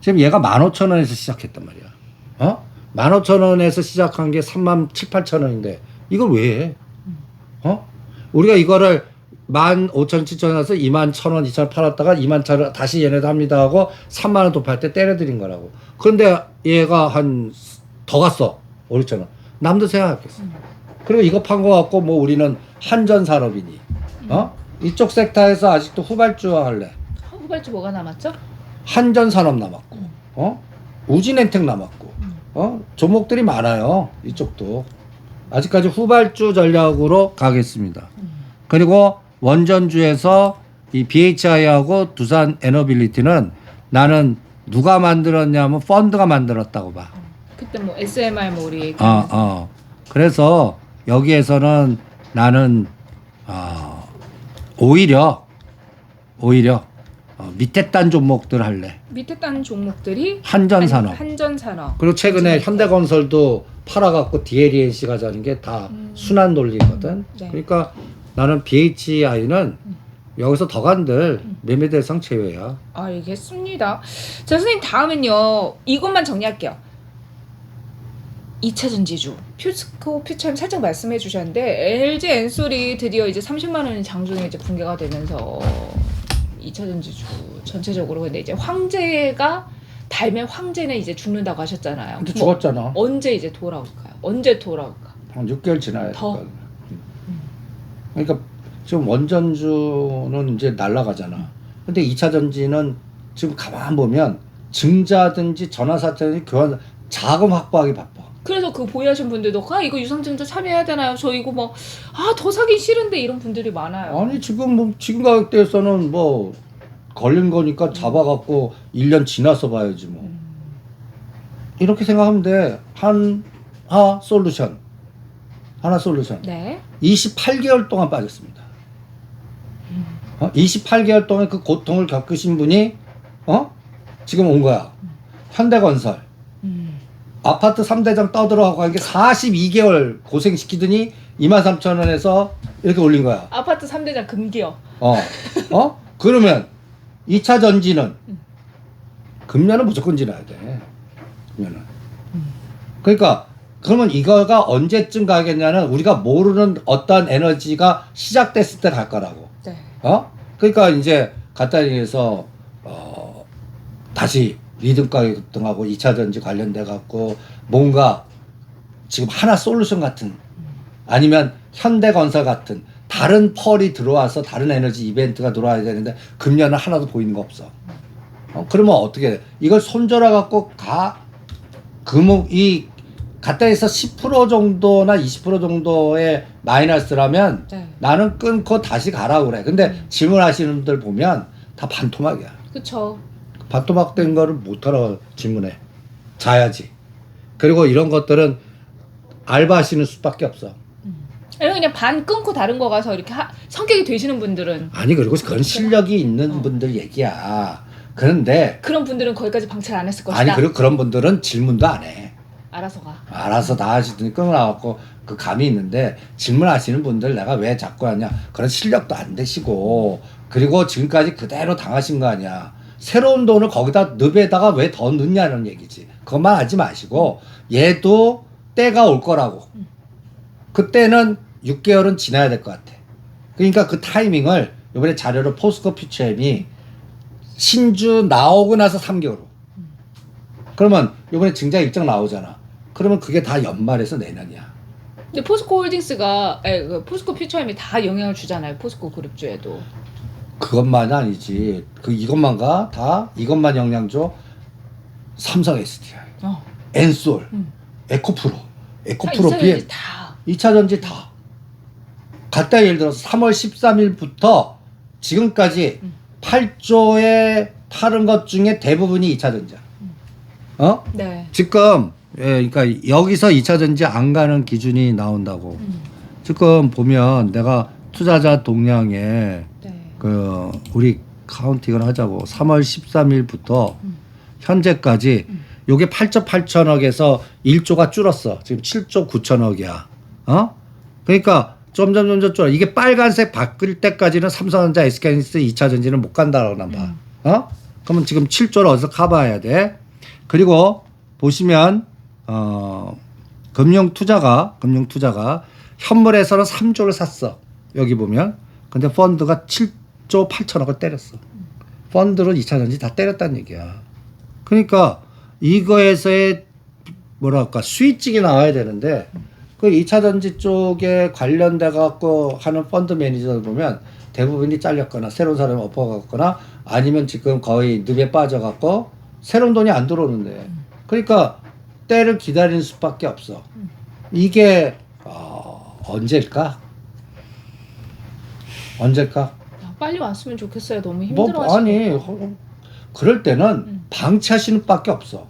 지금 얘가 15,000원에서 시작했단 말이야. 15,000원에서 시작한 게 3만 7, 8천 원인데 이걸 왜 해? 우리가 이거를 15,000, 7,000원에서 21,000원, 2,000원 팔았다가 21,000원 다시 얘네도 합니다 하고 3만 원 도파할 때 때려드린 거라고. 그런데 얘가 한 더 갔어. 5,000원. 남도 생각했겠어. 그리고 이거 판 거 갖고 뭐 우리는 한전 산업이니. 이쪽 섹터에서 아직도 후발주 할래. 후발주 뭐가 남았죠? 한전 산업 남았고, 우진엔텍 남았고, 종목들이 많아요. 이쪽도 아직까지 후발주 전략으로 가겠습니다. 그리고 원전주에서 이 BHI하고 두산 에너빌리티는 나는 누가 만들었냐면 펀드가 만들었다고 봐. 어쨌든 뭐 SMR 뭐 우리 얘기하면서 그래서 여기에서는 나는 오히려 밑에 단 종목들 할래. 밑에 딴 종목들이 한전산업. 한전산업. 그리고 최근에 현대건설도 팔아갖고 DLNC 가자는 게 다 순환 논리거든. 네. 그러니까 나는 BHI는 여기서 더 간들 매매 대상 제외야. 알겠습니다. 자, 선생님 다음은요. 이것만 정리할게요. 2차 전지주 포스코 퓨처엠 살짝 말씀해 주셨는데 LG 엔솔이 드디어 이제 30만 원의 장중에 이제 붕괴가 되면서 2차 전지주 전체적으로 근데 이제 황제가 달면 황제는 이제 죽는다고 하셨잖아요. 근데 뭐 죽었잖아. 언제 이제 돌아올까요? 언제 돌아올까? 한 6개월 지나야 될 더? 거야. 그러니까 지금 원전주는 이제 날아가잖아. 근데 2차 전지는 지금 가만 보면 증자든지 전화사든지 교환 자금 확보하기 바빠. 그래서 그 보유하신 분들도 이거 유상증자 참여해야 되나요? 저 이거 뭐 더 사기 싫은데 이런 분들이 많아요. 아니 지금 가격대에서는 뭐 걸린 거니까 잡아갖고 1년 지나서 봐야지 뭐. 이렇게 생각하면 돼. 하나 솔루션. 네. 28개월 동안 빠졌습니다. 28개월 동안 그 고통을 겪으신 분이 지금 온 거야. 현대건설. 아파트 3대장 떠들어가고 이게 42개월 고생시키더니 23,000원에서 이렇게 올린 거야. 아파트 3대장 금기어. 그러면 2차 전지는 금년은 무조건 지나야 돼. 금년은. 그러니까 그러면 이거가 언제쯤 가겠냐는 우리가 모르는 어떤 에너지가 시작됐을 때 갈 거라고. 네. 그러니까 이제 간단히 얘기해서 다시 리듬 가격 급등하고 2차 전지 관련돼 갖고 뭔가 지금 하나 솔루션 같은 아니면 현대건설 같은 다른 펄이 들어와서 다른 에너지 이벤트가 들어와야 되는데 금년은 하나도 보이는 거 없어. 그러면 어떻게 돼? 이걸 손절해 갖고 이 가까이서 10% 정도나 20% 정도의 마이너스라면 네. 나는 끊고 다시 가라고 그래. 근데 질문하시는 분들 보면 다 반토막이야. 그쵸. 반토막된 거를 못하러 질문해. 자야지. 그리고 이런 것들은 알바하시는 수밖에 없어. 아니면 그냥 반 끊고 다른 거 가서 이렇게 성격이 되시는 분들은 아니 그리고 그건 실력이 있는 분들 얘기야. 그런데 그런 분들은 거기까지 방치를 안 했을 것이다. 아니 그리고 그런 분들은 질문도 안 해. 알아서 가. 알아서 다 하시더니 끊어나갖고 그 감이 있는데 질문하시는 분들 내가 왜 자꾸 하냐. 그런 실력도 안 되시고 그리고 지금까지 그대로 당하신 거 아니야. 새로운 돈을 거기다 늪에다가 왜 더 넣냐는 얘기지. 그것만 하지 마시고 얘도 때가 올 거라고. 그때는 6개월은 지나야 될 것 같아. 그러니까 그 타이밍을 이번에 자료로 포스코 퓨처엠이 신주 나오고 나서 3개월 후. 그러면 이번에 증자 일정 나오잖아. 그러면 그게 다 연말에서 내년이야. 근데 포스코 홀딩스가 포스코 퓨처엠이 다 영향을 주잖아요. 포스코 그룹주에도. 그것만 아니지. 이것만가 다 이것만 영향 줘. 삼성 SDI, 엔솔, 에코프로, BM, 다 2차 전지 다. 각각 예를 들어서 3월 13일부터 지금까지 8조에 팔은 것 중에 대부분이 2차 전지야. 네. 지금 그러니까 여기서 2차 전지 안 가는 기준이 나온다고. 지금 보면 내가 투자자 동향에 네. 우리 카운팅을 하자고 3월 13일부터 현재까지 요게 8조 8천억에서 1조가 줄었어. 지금 7조 9천억이야. 그러니까 점점 줄어. 이게 빨간색 바뀔 때까지는 삼성전자, SK하이닉스 2차 전지는 못 간다라고 난 봐. 그러면 지금 7조를 어디서 커버해야 돼? 그리고 보시면 금융 투자가 현물에서는 3조를 샀어. 여기 보면. 근데 펀드가 7조 8천억을 때렸어. 펀드로 2차 전지 다 때렸다는 얘기야. 그러니까 이거에서의 뭐랄까 수익직이 나와야 되는데 그 2차 전지 쪽에 관련돼 갖고 하는 펀드 매니저들 보면 대부분이 잘렸거나 새로운 사람이 엎어갔거나 아니면 지금 거의 늪에 빠져갖고 새로운 돈이 안 들어오는데 그러니까 때를 기다리는 수밖에 없어. 이게 언제일까? 빨리 왔으면 좋겠어요. 너무 뭐 힘들어하시니까. 아니 그럴 때는 방치하시는 밖에 없어.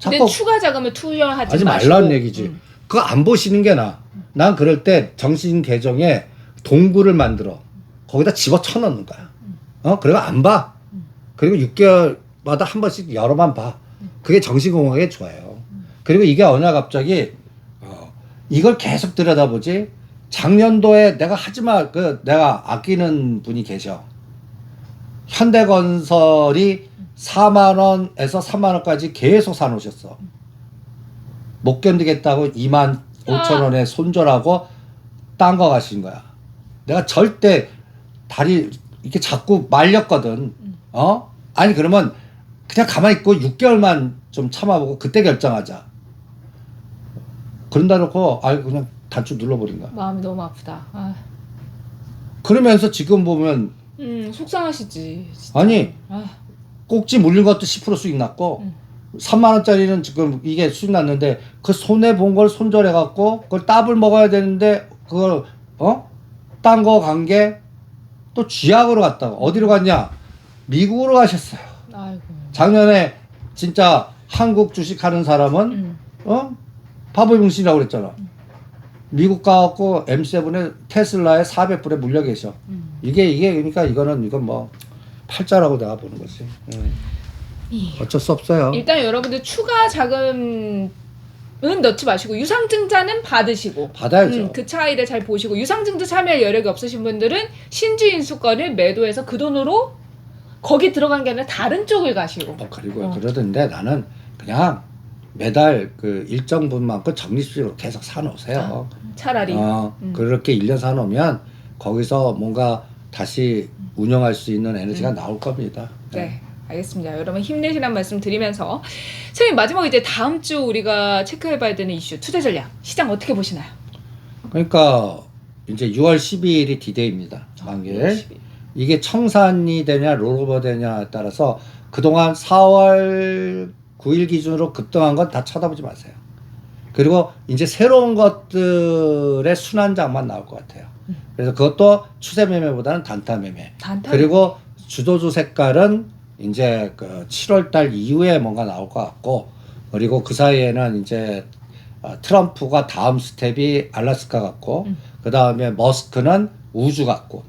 근데 자꾸 추가 자금을 투여하지 하지 마시고. 말라는 얘기지. 그거 안 보시는 게 나아. 난 그럴 때 정신 개정에 동굴을 만들어. 거기다 집어쳐 넣는 거야. 그리고 안 봐. 그리고 6개월마다 한 번씩 여러 번 봐. 그게 정신건강에 좋아요. 그리고 이게 어느 날 갑자기 이걸 계속 들여다보지. 작년도에 내가 하지마 내가 아끼는 분이 계셔. 현대건설이 4만 원에서 3만 원까지 계속 사놓으셨어. 못 견디겠다고 2만 5천 원에 손절하고 딴 거 가신 거야. 내가 절대 다리 이렇게 자꾸 말렸거든. 아니 그러면 그냥 가만히 있고 6개월만 좀 참아보고 그때 결정하자. 그런다 놓고 그냥 단추 눌러버린 거야. 마음이 너무 아프다. 그러면서 지금 보면 속상하시지. 진짜. 아니 꼭지 물린 것도 10% 수익 났고 3만 원짜리는 지금 이게 수익 났는데 그 손해 본 걸 손절해 갖고 그걸 따블 먹어야 되는데 그걸 딴 거 간 게 또 쥐약으로 갔다가 어디로 갔냐? 미국으로 가셨어요. 아이고. 작년에 진짜 한국 주식 하는 사람은 바보의 병신이라고 그랬잖아. 미국 가갖고 M7에 테슬라에 400불에 물려 계셔. 이게 그러니까 이건 뭐 팔자라고 내가 보는 거지. 어쩔 수 없어요. 일단 여러분들 추가 자금은 넣지 마시고 유상증자는 받으시고 받아야죠. 그 차이를 잘 보시고 유상증자 참여할 여력이 없으신 분들은 신주인수권을 매도해서 그 돈으로 거기 들어간 게 아니라 다른 쪽을 가시고 그리고 그러던데 나는 그냥 매달 그 일정 분만큼 적립식으로 계속 사놓으세요. 차라리 그렇게 1년 사놓으면 거기서 뭔가 다시 운영할 수 있는 에너지가 나올 겁니다. 네. 알겠습니다. 여러분 힘내시라는 말씀 드리면서 선생님 마지막 이제 다음 주 우리가 체크해봐야 되는 이슈 투자 전략 시장 어떻게 보시나요? 그러니까 이제 6월 12일이 디데이입니다. 만일 이게 청산이 되냐 롤오버 되냐에 따라서 그동안 4월 9일 기준으로 급등한 건 다 쳐다보지 마세요. 그리고 이제 새로운 것들의 순환장만 나올 것 같아요. 그래서 그것도 추세 매매보다는 단타 매매. 그리고 주도주 색깔은 이제 그 7월달 이후에 뭔가 나올 것 같고, 그리고 그 사이에는 이제 트럼프가 다음 스텝이 알래스카 같고, 그 다음에 머스크는 우주 같고,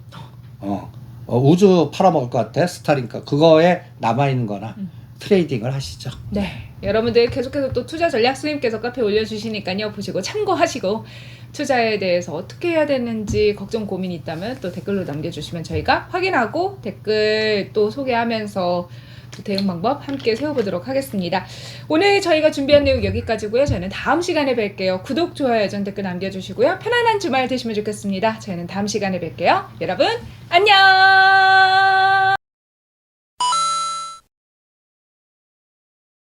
우주 팔아먹을 것 같아. 스타링크 그거에 남아있는-거나 트레이딩을 하시죠. 네, 여러분들 계속해서 또 투자 전략 스님께서 카페 올려주시니까요 보시고 참고하시고 투자에 대해서 어떻게 해야 되는지 걱정 고민이 있다면 또 댓글로 남겨주시면 저희가 확인하고 댓글 또 소개하면서 또 대응 방법 함께 세워보도록 하겠습니다. 오늘 저희가 준비한 내용 여기까지고요. 저희는 다음 시간에 뵐게요. 구독, 좋아요, 알림, 댓글 남겨주시고요. 편안한 주말 되시면 좋겠습니다. 저희는 다음 시간에 뵐게요. 여러분 안녕.